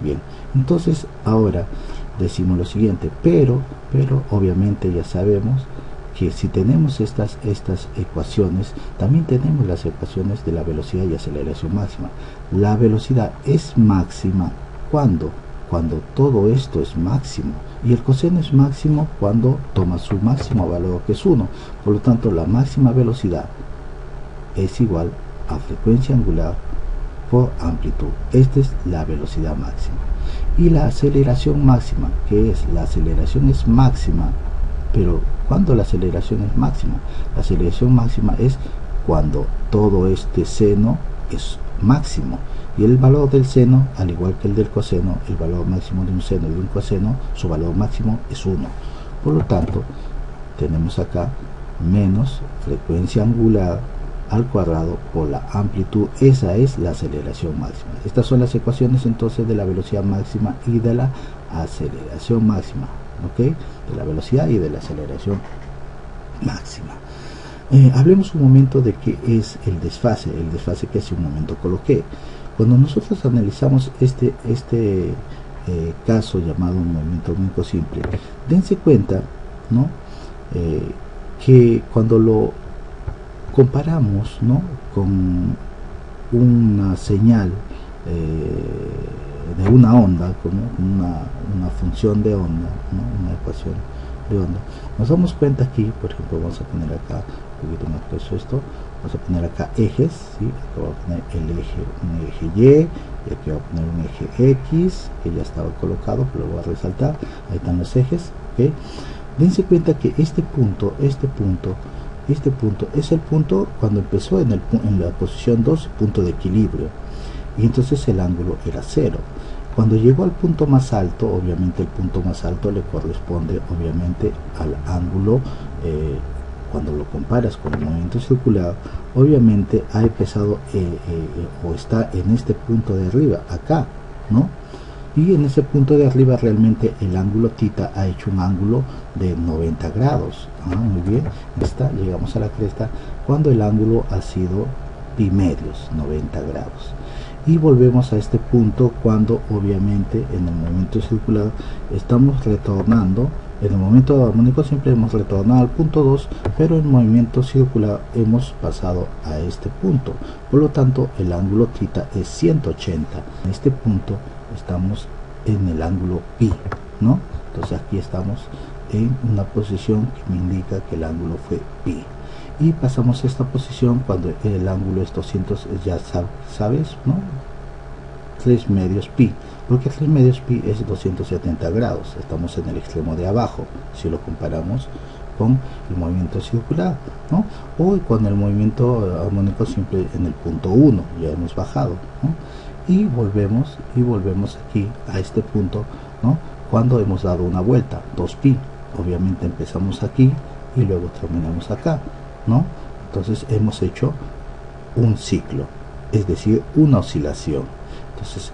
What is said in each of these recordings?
Bien, entonces ahora decimos lo siguiente, pero obviamente ya sabemos que si tenemos estas ecuaciones, también tenemos las ecuaciones de la velocidad y aceleración máxima. La velocidad es máxima cuando todo esto es máximo, y el coseno es máximo cuando toma su máximo valor, que es 1. Por lo tanto, la máxima velocidad es igual a frecuencia angular por amplitud. Esta es la velocidad máxima. Y la aceleración máxima, que es la aceleración es máxima, pero ¿cuándo la aceleración es máxima? La aceleración máxima es cuando todo este seno es máximo, y el valor del seno, al igual que el del coseno, el valor máximo de un seno y de un coseno, su valor máximo es 1. Por lo tanto, tenemos acá menos frecuencia angular al cuadrado por la amplitud. Esa es la aceleración máxima. Estas son las ecuaciones entonces de la velocidad máxima y de la aceleración máxima, ¿ok? De la velocidad y de la aceleración máxima. Hablemos un momento de qué es el desfase que hace un momento coloqué. Cuando nosotros analizamos este caso llamado un movimiento único simple, dense cuenta, ¿no? Que cuando lo comparamos, ¿no?, con una señal de una onda, como una función de onda, ¿no?, una ecuación de onda, nos damos cuenta aquí, por ejemplo, vamos a poner acá un poquito más grueso esto, vamos a poner acá ejes, ¿sí? Aquí voy a poner un eje Y, y aquí voy a poner un eje X, que ya estaba colocado, pero lo voy a resaltar. Ahí están los ejes, ¿ok? Dense cuenta que este punto es el punto cuando empezó en la posición 2, punto de equilibrio, y entonces el ángulo era 0. Cuando llegó al punto más alto, obviamente el punto más alto le corresponde obviamente al ángulo, cuando lo comparas con el movimiento circular, obviamente ha empezado o está en este punto de arriba, acá, ¿no? Y en ese punto de arriba realmente el ángulo θ ha hecho un ángulo de 90 grados. Muy bien, llegamos a la cresta cuando el ángulo ha sido pi medios, 90 grados. Y volvemos a este punto cuando obviamente en el movimiento circular estamos retornando. En el movimiento armónico siempre hemos retornado al punto 2, pero en el movimiento circular hemos pasado a este punto. Por lo tanto, el ángulo θ es 180. En este punto estamos en el ángulo pi, ¿no? Entonces aquí estamos en una posición que me indica que el ángulo fue pi. Y pasamos a esta posición cuando el ángulo es 200, ya sabes, ¿no? 3 medios pi, porque 3 medios pi es 270 grados. Estamos en el extremo de abajo, si lo comparamos con el movimiento circular, ¿no? O con el movimiento armónico simple en el punto 1, ya hemos bajado, ¿no? Y volvemos aquí a este punto, ¿no?, cuando hemos dado una vuelta, 2pi. Obviamente empezamos aquí y luego terminamos acá, ¿no? Entonces hemos hecho un ciclo, es decir, una oscilación. Entonces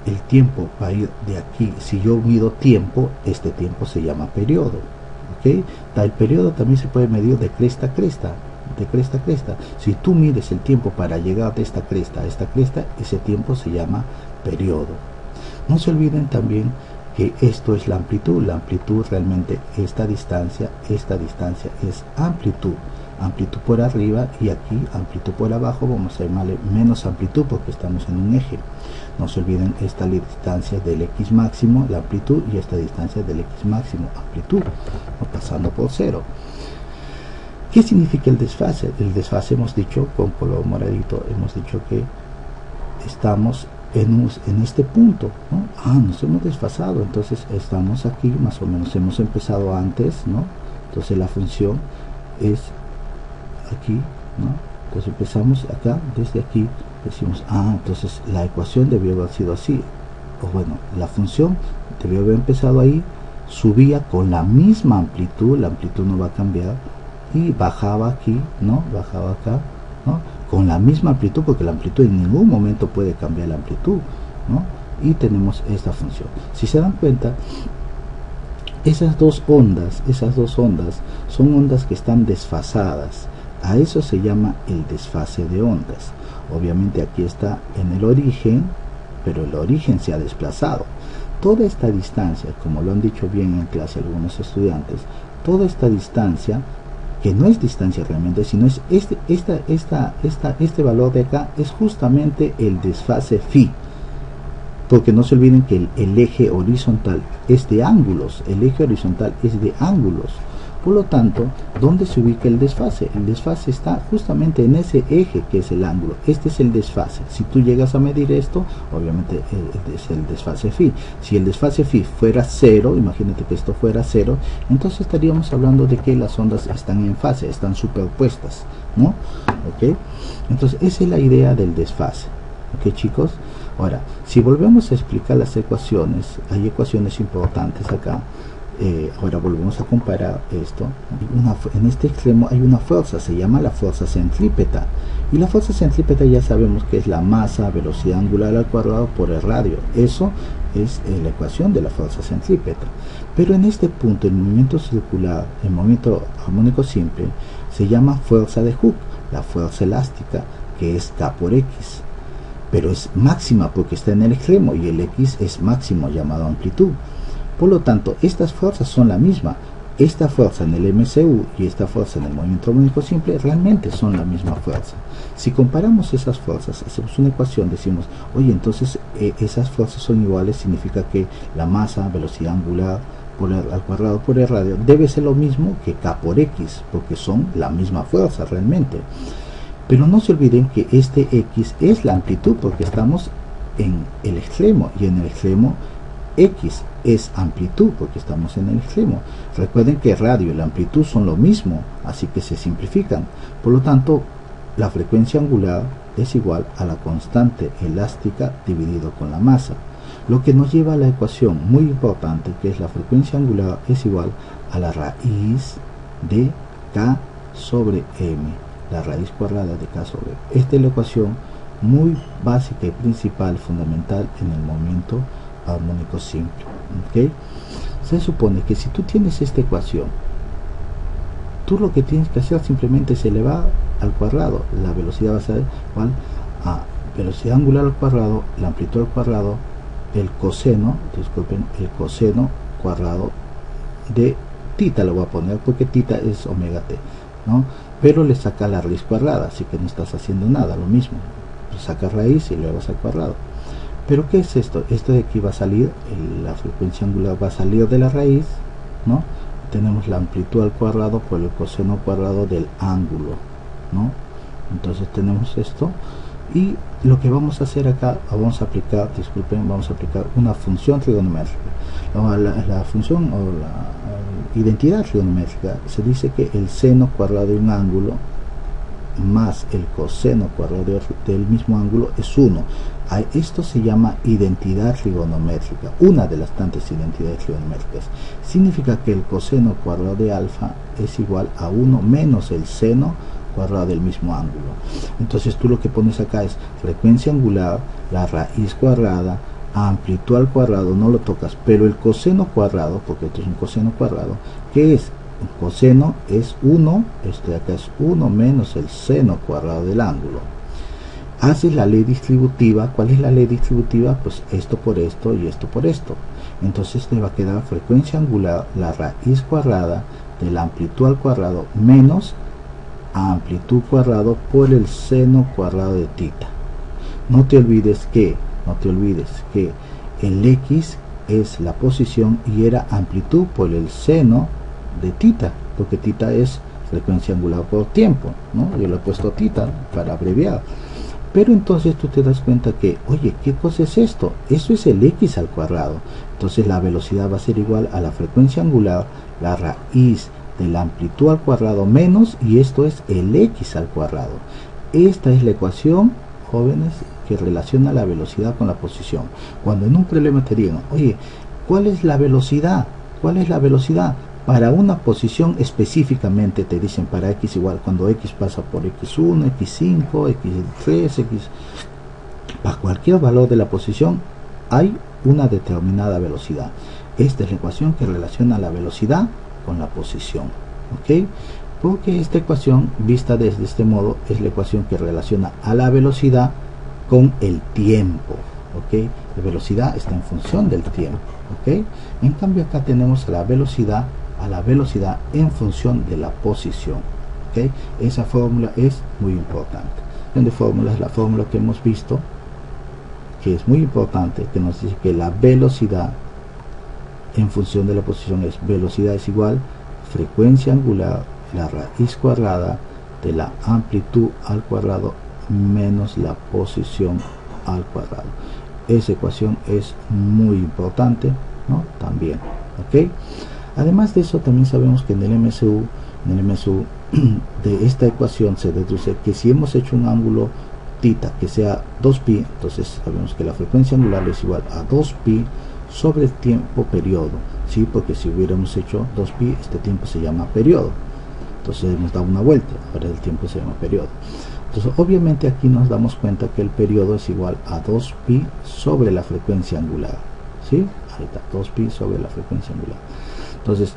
el tiempo va a ir de aquí. Si yo mido tiempo, este tiempo se llama periodo, ¿ok? El periodo también se puede medir de cresta a cresta, de cresta a cresta. Si tú mides el tiempo para llegar de esta cresta a esta cresta, ese tiempo se llama periodo. No se olviden también que esto es la amplitud. La amplitud realmente, esta distancia es amplitud. Amplitud por arriba, y aquí amplitud por abajo vamos a llamarle menos amplitud porque estamos en un eje. No se olviden esta distancia del x máximo, la amplitud, y esta distancia del x máximo, amplitud, ¿no?, pasando por 0. ¿Qué significa el desfase? El desfase, hemos dicho con color moradito, hemos dicho que estamos en este punto, ¿no? Nos hemos desfasado, entonces estamos aquí, más o menos hemos empezado antes, ¿no? Entonces la función es aquí, ¿no? Entonces empezamos acá, desde aquí decimos, entonces la ecuación debió haber sido así, o bueno, la función debió haber empezado ahí, subía con la misma amplitud, la amplitud no va a cambiar, y bajaba aquí, ¿no? Bajaba acá, ¿no?, con la misma amplitud, porque la amplitud en ningún momento puede cambiar la amplitud, ¿no? Y tenemos esta función. Si se dan cuenta, esas dos ondas son ondas que están desfasadas. A eso se llama el desfase de ondas. Obviamente aquí está en el origen, pero el origen se ha desplazado. Toda esta distancia, como lo han dicho bien en clase algunos estudiantes, toda esta distancia, que no es distancia realmente, sino es este valor de acá, es justamente el desfase phi. Porque no se olviden que el eje horizontal es de ángulos, el eje horizontal es de ángulos. Por lo tanto, ¿dónde se ubica el desfase? El desfase está justamente en ese eje que es el ángulo. Este es el desfase. Si tú llegas a medir esto, obviamente es el desfase phi. Si el desfase phi fuera 0, imagínate que esto fuera 0, entonces estaríamos hablando de que las ondas están en fase, están superpuestas, ¿no? ¿Ok? Entonces, esa es la idea del desfase. ¿Ok, chicos? Ahora, si volvemos a explicar las ecuaciones, hay ecuaciones importantes acá. Ahora volvemos a comparar esto. En este extremo hay una fuerza, se llama la fuerza centrípeta, y la fuerza centrípeta ya sabemos que es la masa, velocidad angular al cuadrado por el radio. Eso es la ecuación de la fuerza centrípeta. Pero en este punto, el movimiento circular, el movimiento armónico simple, se llama fuerza de Hooke, la fuerza elástica, que es K por X, pero es máxima porque está en el extremo, y el X es máximo, llamado amplitud. Por lo tanto, estas fuerzas son la misma. Esta fuerza en el MCU y esta fuerza en el movimiento armónico simple realmente son la misma fuerza. Si comparamos esas fuerzas, hacemos una ecuación, decimos, oye, entonces esas fuerzas son iguales, significa que la masa, velocidad angular al cuadrado por el radio debe ser lo mismo que K por X, porque son la misma fuerza realmente. Pero no se olviden que este X es la amplitud, porque estamos en el extremo, y en el extremo X es amplitud porque estamos en el extremo. Recuerden que radio y la amplitud son lo mismo, así que se simplifican. Por lo tanto, la frecuencia angular es igual a la constante elástica dividido con la masa, lo que nos lleva a la ecuación muy importante, que es la frecuencia angular es igual a la raíz de K sobre M, la raíz cuadrada de K sobre M. Esta es la ecuación muy básica y principal, fundamental en el movimiento armónico simple. ¿Okay? Se supone que si tú tienes esta ecuación, tú lo que tienes que hacer simplemente es elevar al cuadrado. La velocidad va a ser igual a velocidad angular al cuadrado, la amplitud al cuadrado, el coseno, disculpen, el coseno cuadrado de tita, lo voy a poner porque tita es omega t, ¿no? Pero le saca la raíz cuadrada, así que no estás haciendo nada, lo mismo, saca raíz y le vas al cuadrado. Pero ¿qué es esto? Esto de aquí va a salir, la frecuencia angular va a salir de la raíz, ¿no? Tenemos la amplitud al cuadrado por el coseno cuadrado del ángulo, ¿no? Entonces tenemos esto, y lo que vamos a hacer acá, vamos a aplicar una función trigonométrica. La función o la identidad trigonométrica se dice que el seno cuadrado de un ángulo más el coseno cuadrado del mismo ángulo es 1. Esto se llama identidad trigonométrica, una de las tantas identidades trigonométricas. Significa que el coseno cuadrado de alfa es igual a 1 menos el seno cuadrado del mismo ángulo. Entonces tú lo que pones acá es frecuencia angular, la raíz cuadrada, amplitud al cuadrado, no lo tocas, pero el coseno cuadrado, porque esto es un coseno cuadrado, ¿qué es? Un coseno es 1, este de acá es 1 menos el seno cuadrado del ángulo. Haces la ley distributiva. ¿Cuál es la ley distributiva? Pues esto por esto y esto por esto. Entonces te va a quedar frecuencia angular, la raíz cuadrada de la amplitud al cuadrado menos amplitud cuadrado por el seno cuadrado de tita. No te olvides que el X es la posición y era amplitud por el seno de tita, porque tita es frecuencia angular por tiempo, ¿no? Yo le he puesto tita para abreviar. Pero entonces tú te das cuenta que, oye, ¿qué cosa es esto? Eso es el X al cuadrado. Entonces la velocidad va a ser igual a la frecuencia angular, la raíz de la amplitud al cuadrado menos, y esto es el X al cuadrado. Esta es la ecuación, jóvenes, que relaciona la velocidad con la posición. Cuando en un problema te digan, oye, ¿cuál es la velocidad? ¿Cuál es la velocidad? Para una posición específicamente te dicen para X igual, cuando X pasa por X1, X5, X3, para cualquier valor de la posición hay una determinada velocidad. Esta es la ecuación que relaciona la velocidad con la posición, ¿ok? Porque esta ecuación, vista desde este modo, es la ecuación que relaciona a la velocidad con el tiempo. ¿ok? La velocidad está en función del tiempo, ¿ok? En cambio acá tenemos a la velocidad en función de la posición, ¿ok? Esa fórmula es muy importante. De fórmula es la fórmula que hemos visto, que es muy importante, que nos dice que la velocidad en función de la posición es velocidad es igual frecuencia angular, la raíz cuadrada de la amplitud al cuadrado menos la posición al cuadrado. Esa ecuación es muy importante, ¿no? También, ¿ok? Además de eso, también sabemos que en el MSU de esta ecuación se deduce que si hemos hecho un ángulo θ que sea 2pi, entonces sabemos que la frecuencia angular es igual a 2pi sobre el tiempo periodo, ¿sí? Porque si hubiéramos hecho 2pi, este tiempo se llama periodo, entonces hemos dado una vuelta, ahora el tiempo se llama periodo. Entonces obviamente aquí nos damos cuenta que el periodo es igual a 2pi sobre la frecuencia angular, ¿sí? Ahí está, 2pi sobre la frecuencia angular. Entonces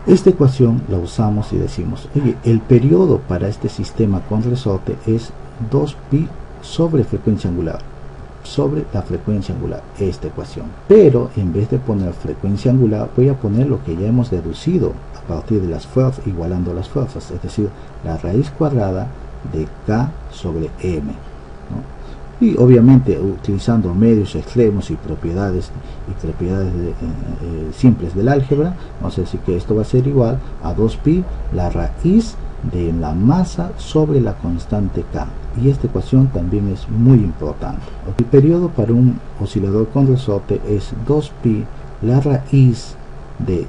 esta ecuación la usamos y decimos, oye, el periodo para este sistema con resorte es 2pi sobre frecuencia angular, sobre la frecuencia angular, esta ecuación. Pero en vez de poner frecuencia angular, voy a poner lo que ya hemos deducido a partir de las fuerzas, igualando las fuerzas, es decir, la raíz cuadrada de K sobre M, ¿no? Y obviamente utilizando medios extremos y propiedades simples del álgebra, vamos a decir que esto va a ser igual a 2pi la raíz de la masa sobre la constante K, y esta ecuación también es muy importante. El periodo para un oscilador con resorte es 2pi la raíz de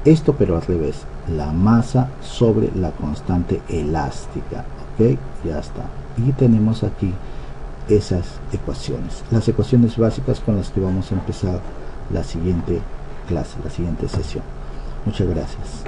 esto, pero al revés, la masa sobre la constante elástica, ok, ya está. Y tenemos aquí esas ecuaciones, las ecuaciones básicas con las que vamos a empezar la siguiente clase, la siguiente sesión. Muchas gracias.